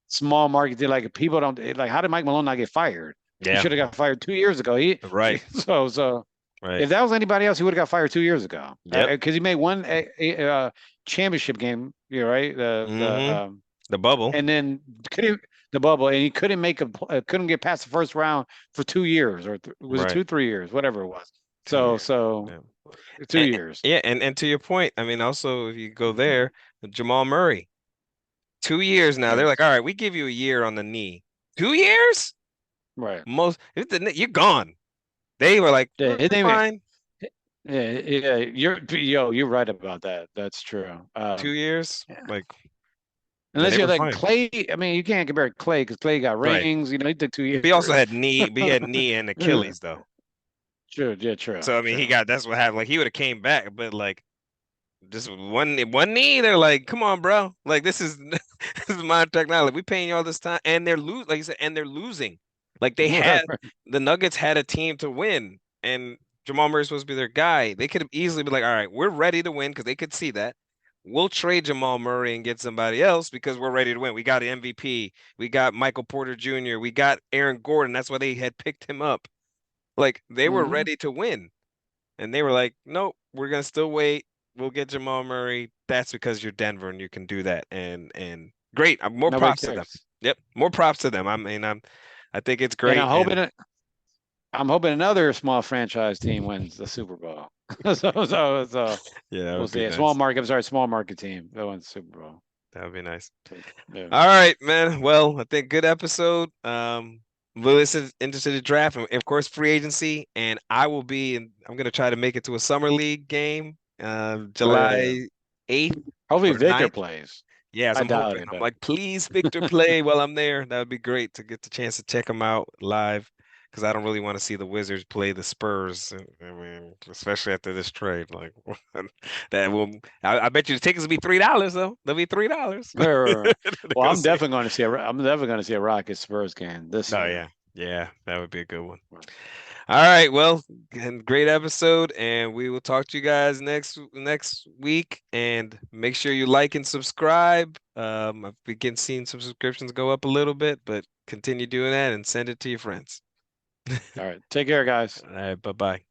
small market. Like people don't like. How did Mike Malone not get fired? He Yeah. should have got fired 2 years ago. Right. So Right. if that was anybody else, he would have got fired 2 years ago Yep. because he made one championship game. You're right. Hmm. The bubble. And then couldn't the bubble, and he couldn't couldn't get past the first round for 2 years, or was it Right. 2 3 years, whatever it was. 2 years. So Yeah. 2 years. Yeah, and to your point, I mean, also if you go there, Jamal Murray, 2 years now. They're like, Yes, all right, we give you a year on the knee. 2 years? right. If the knee, you're gone. They were like, Yeah, his name. fine, Yeah, yeah. You're right about that. That's true. 2 years. Yeah. Like, yeah, Unless they you're were like fine. Clay. I mean, you can't compare Clay because Clay got Right. rings. He took two But he also years. had knee, but he had knee and Achilles though. True. Yeah. True. So I mean, True. that's what happened. Like he would have came back, but like just one knee, they're like, come on, bro. Like this is this is modern technology. We paying you all this time, and they're like you said, and they're losing. Like Right. the Nuggets had a team to win, and Jamal Murray's supposed to be their guy. They could have easily been like, all right, we're ready to win because they could see that. We'll trade Jamal Murray and get somebody else because we're ready to win. We got an MVP. We got Michael Porter Jr. We got Aaron Gordon. That's why they had picked him up. Like they were Hmm. ready to win. And they were like, nope, we're gonna still wait. We'll get Jamal Murray. That's because you're Denver and you can do that. And great. More Nobody props to them. cares. Yep, more props to them. I think it's And great. And I'm hoping another small franchise team wins the Super Bowl. So yeah, that we'll would be see. A small nice. market, I'm sorry, small market team that wins the Super Bowl. That would be nice. Yeah. All right, man. Well, I think good episode. Lewis is interested in draft and of course free agency. And I will be in, I'm gonna try to make it to a summer league game, Yeah. July 8th Hopefully or Victor 9th. plays. Yes, I I'm doubt hoping. it, I'm but like, please, Victor, play while I'm there. That would be great to get the chance to check them out live because I don't really want to see the Wizards play the Spurs. I mean, especially after this trade. Like, that will, I bet you the tickets will be $3 though. They'll be $3 well, to go I'm see. definitely going to see I'm definitely going to see a Rockets Spurs game this Oh year. yeah, yeah, that would be a good one. All right, well, great episode, and we will talk to you guys next week. And make sure you like and subscribe. I've been seeing some subscriptions go up a little bit, but continue doing that and send it to your friends. All right. Take care, guys. All right, bye bye.